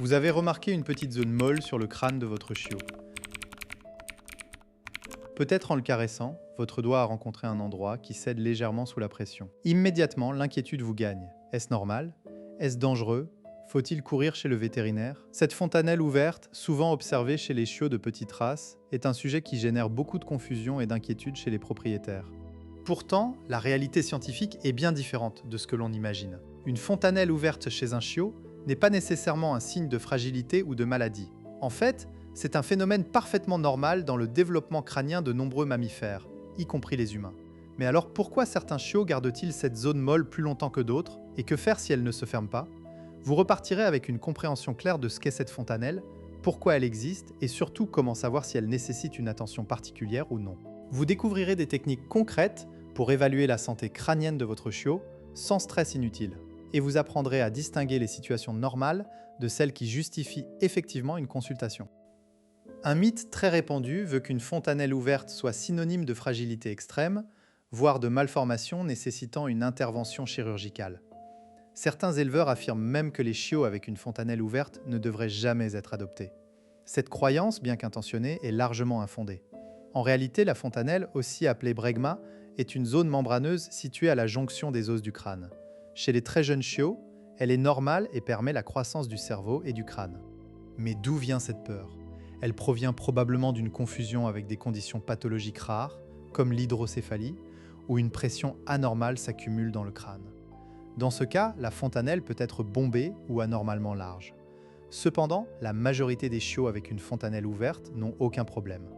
Vous avez remarqué une petite zone molle sur le crâne de votre chiot. Peut-être en le caressant, votre doigt a rencontré un endroit qui cède légèrement sous la pression. Immédiatement, l'inquiétude vous gagne. Est-ce normal? Est-ce dangereux? Faut-il courir chez le vétérinaire? Cette fontanelle ouverte, souvent observée chez les chiots de petite race, est un sujet qui génère beaucoup de confusion et d'inquiétude chez les propriétaires. Pourtant, la réalité scientifique est bien différente de ce que l'on imagine. Une fontanelle ouverte chez un chiot n'est pas nécessairement un signe de fragilité ou de maladie. En fait, c'est un phénomène parfaitement normal dans le développement crânien de nombreux mammifères, y compris les humains. Mais alors pourquoi certains chiots gardent-ils cette zone molle plus longtemps que d'autres? Et que faire si elle ne se ferme pas? Vous repartirez avec une compréhension claire de ce qu'est cette fontanelle, pourquoi elle existe et surtout comment savoir si elle nécessite une attention particulière ou non. Vous découvrirez des techniques concrètes pour évaluer la santé crânienne de votre chiot sans stress inutile. Et vous apprendrez à distinguer les situations normales de celles qui justifient effectivement une consultation. Un mythe très répandu veut qu'une fontanelle ouverte soit synonyme de fragilité extrême, voire de malformation nécessitant une intervention chirurgicale. Certains éleveurs affirment même que les chiots avec une fontanelle ouverte ne devraient jamais être adoptés. Cette croyance, bien qu'intentionnée, est largement infondée. En réalité, la fontanelle, aussi appelée bregma, est une zone membraneuse située à la jonction des os du crâne. Chez les très jeunes chiots, elle est normale et permet la croissance du cerveau et du crâne. Mais d'où vient cette peur? Elle provient probablement d'une confusion avec des conditions pathologiques rares, comme l'hydrocéphalie, où une pression anormale s'accumule dans le crâne. Dans ce cas, la fontanelle peut être bombée ou anormalement large. Cependant, la majorité des chiots avec une fontanelle ouverte n'ont aucun problème.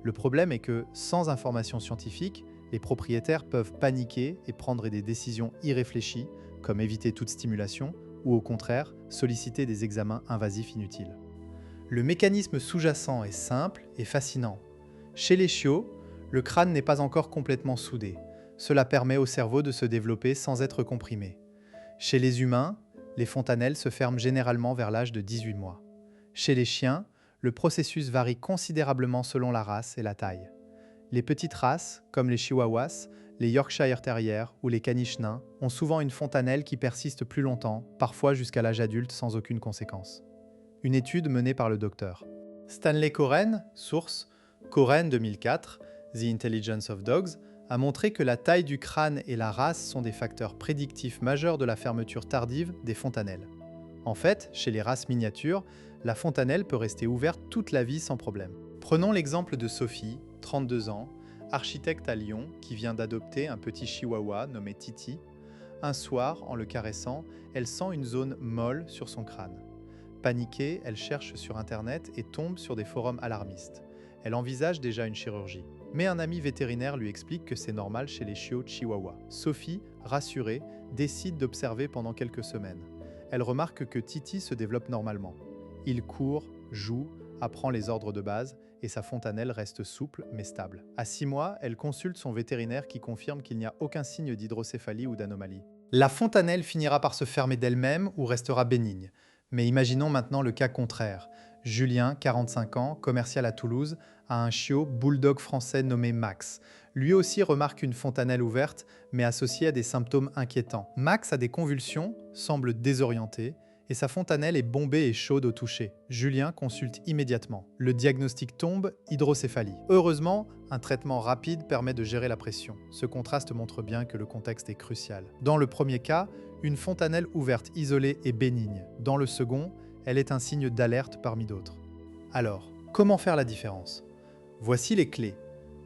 Le problème est que, sans information scientifique, les propriétaires peuvent paniquer et prendre des décisions irréfléchies, comme éviter toute stimulation, ou au contraire, solliciter des examens invasifs inutiles. Le mécanisme sous-jacent est simple et fascinant. Chez les chiots, le crâne n'est pas encore complètement soudé. Cela permet au cerveau de se développer sans être comprimé. Chez les humains, les fontanelles se ferment généralement vers l'âge de 18 mois. Chez les chiens, le processus varie considérablement selon la race et la taille. Les petites races, comme les chihuahuas, les Yorkshire Terriers ou les caniches nains, ont souvent une fontanelle qui persiste plus longtemps, parfois jusqu'à l'âge adulte sans aucune conséquence. Une étude menée par le Dr. Stanley Coren, source Coren 2004, The Intelligence of Dogs, a montré que la taille du crâne et la race sont des facteurs prédictifs majeurs de la fermeture tardive des fontanelles. En fait, chez les races miniatures, la fontanelle peut rester ouverte toute la vie sans problème. Prenons l'exemple de Sophie, 32 ans, architecte à Lyon, qui vient d'adopter un petit chihuahua nommé Titi. Un soir, en le caressant, elle sent une zone molle sur son crâne. Paniquée, elle cherche sur Internet et tombe sur des forums alarmistes. Elle envisage déjà une chirurgie. Mais un ami vétérinaire lui explique que c'est normal chez les chiots chihuahua. Sophie, rassurée, décide d'observer pendant quelques semaines. Elle remarque que Titi se développe normalement. Il court, joue, apprend les ordres de base et sa fontanelle reste souple mais stable. À 6 mois, elle consulte son vétérinaire qui confirme qu'il n'y a aucun signe d'hydrocéphalie ou d'anomalie. La fontanelle finira par se fermer d'elle-même ou restera bénigne. Mais imaginons maintenant le cas contraire. Julien, 45 ans, commercial à Toulouse, a un chiot bulldog français nommé Max. Lui aussi remarque une fontanelle ouverte, mais associée à des symptômes inquiétants. Max a des convulsions, semble désorienté, et sa fontanelle est bombée et chaude au toucher. Julien consulte immédiatement. Le diagnostic tombe, hydrocéphalie. Heureusement, un traitement rapide permet de gérer la pression. Ce contraste montre bien que le contexte est crucial. Dans le premier cas, une fontanelle ouverte isolée est bénigne. Dans le second, elle est un signe d'alerte parmi d'autres. Alors, comment faire la différence? Voici les clés.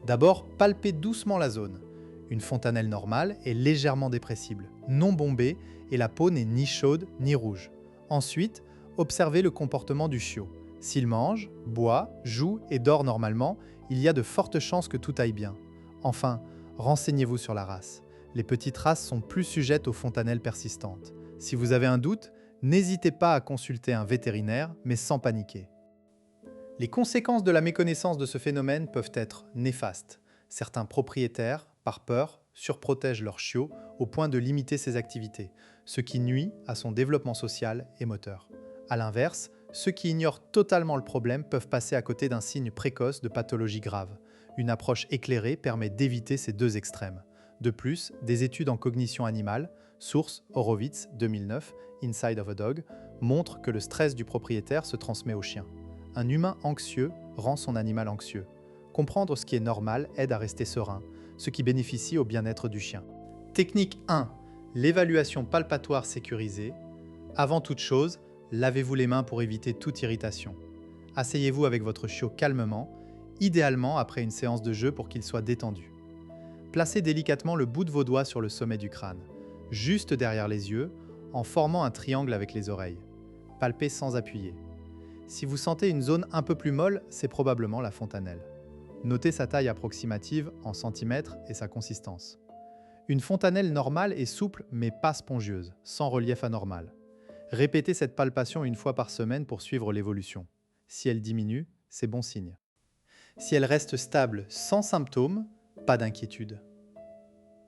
D'abord, palpez doucement la zone. Une fontanelle normale est légèrement dépressible, non bombée, et la peau n'est ni chaude ni rouge. Ensuite, observez le comportement du chiot. S'il mange, boit, joue et dort normalement, il y a de fortes chances que tout aille bien. Enfin, renseignez-vous sur la race. Les petites races sont plus sujettes aux fontanelles persistantes. Si vous avez un doute, n'hésitez pas à consulter un vétérinaire, mais sans paniquer. Les conséquences de la méconnaissance de ce phénomène peuvent être néfastes. Certains propriétaires, par peur, surprotègent leurs chiots au point de limiter ses activités, ce qui nuit à son développement social et moteur. A l'inverse, ceux qui ignorent totalement le problème peuvent passer à côté d'un signe précoce de pathologie grave. Une approche éclairée permet d'éviter ces deux extrêmes. De plus, des études en cognition animale, source Horowitz 2009, Inside of a Dog, montrent que le stress du propriétaire se transmet au chien. Un humain anxieux rend son animal anxieux. Comprendre ce qui est normal aide à rester serein, ce qui bénéficie au bien-être du chien. Technique 1. L'évaluation palpatoire sécurisée. Avant toute chose, lavez-vous les mains pour éviter toute irritation. Asseyez-vous avec votre chiot calmement, idéalement après une séance de jeu pour qu'il soit détendu. Placez délicatement le bout de vos doigts sur le sommet du crâne, juste derrière les yeux, en formant un triangle avec les oreilles. Palpez sans appuyer. Si vous sentez une zone un peu plus molle, c'est probablement la fontanelle. Notez sa taille approximative en centimètres et sa consistance. Une fontanelle normale est souple mais pas spongieuse, sans relief anormal. Répétez cette palpation une fois par semaine pour suivre l'évolution. Si elle diminue, c'est bon signe. Si elle reste stable sans symptômes, pas d'inquiétude.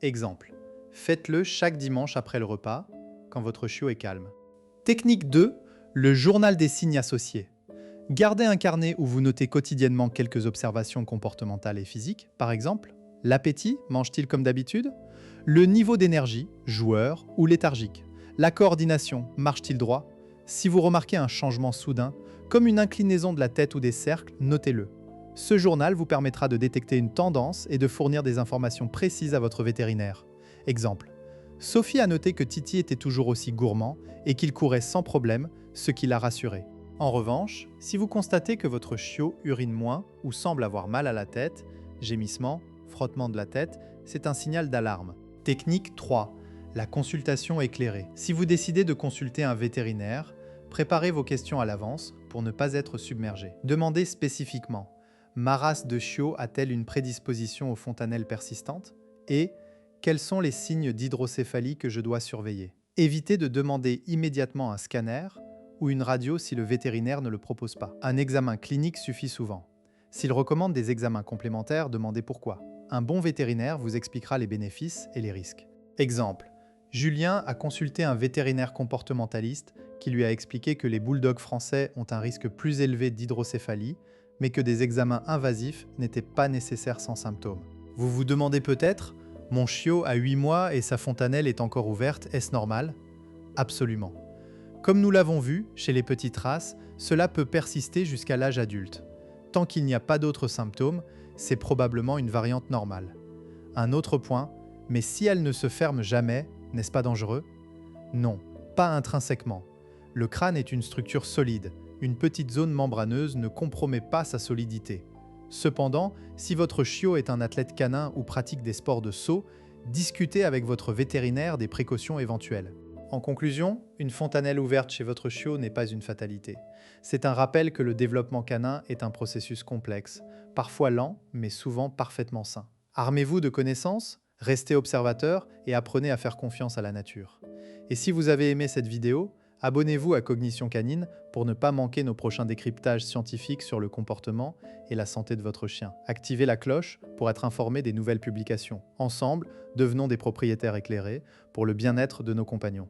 Exemple, faites-le chaque dimanche après le repas, quand votre chiot est calme. Technique 2, le journal des signes associés. Gardez un carnet où vous notez quotidiennement quelques observations comportementales et physiques, par exemple, l'appétit, mange-t-il comme d'habitude? Le niveau d'énergie, joueur ou léthargique. La coordination, marche-t-il droit? Si vous remarquez un changement soudain, comme une inclinaison de la tête ou des cercles, notez-le. Ce journal vous permettra de détecter une tendance et de fournir des informations précises à votre vétérinaire. Exemple, Sophie a noté que Titi était toujours aussi gourmand et qu'il courait sans problème, ce qui l'a rassurée. En revanche, si vous constatez que votre chiot urine moins ou semble avoir mal à la tête, gémissement, frottement de la tête, c'est un signal d'alarme. Technique 3. La consultation éclairée. Si vous décidez de consulter un vétérinaire, préparez vos questions à l'avance pour ne pas être submergé. Demandez spécifiquement: ma race de chiot a-t-elle une prédisposition aux fontanelles persistantes? Et quels sont les signes d'hydrocéphalie que je dois surveiller? Évitez de demander immédiatement un scanner ou une radio si le vétérinaire ne le propose pas. Un examen clinique suffit souvent. S'il recommande des examens complémentaires, demandez pourquoi. Un bon vétérinaire vous expliquera les bénéfices et les risques. Exemple, Julien a consulté un vétérinaire comportementaliste qui lui a expliqué que les bulldogs français ont un risque plus élevé d'hydrocéphalie, mais que des examens invasifs n'étaient pas nécessaires sans symptômes. Vous vous demandez peut-être, mon chiot a 8 mois et sa fontanelle est encore ouverte, est-ce normal? Absolument. Comme nous l'avons vu, chez les petites races, cela peut persister jusqu'à l'âge adulte. Tant qu'il n'y a pas d'autres symptômes, c'est probablement une variante normale. Un autre point, mais si elle ne se ferme jamais, n'est-ce pas dangereux? Non, pas intrinsèquement. Le crâne est une structure solide. Une petite zone membraneuse ne compromet pas sa solidité. Cependant, si votre chiot est un athlète canin ou pratique des sports de saut, discutez avec votre vétérinaire des précautions éventuelles. En conclusion, une fontanelle ouverte chez votre chiot n'est pas une fatalité. C'est un rappel que le développement canin est un processus complexe, parfois lent, mais souvent parfaitement sain. Armez-vous de connaissances, restez observateur et apprenez à faire confiance à la nature. Et si vous avez aimé cette vidéo, abonnez-vous à Cognition Canine pour ne pas manquer nos prochains décryptages scientifiques sur le comportement et la santé de votre chien. Activez la cloche pour être informé des nouvelles publications. Ensemble, devenons des propriétaires éclairés pour le bien-être de nos compagnons.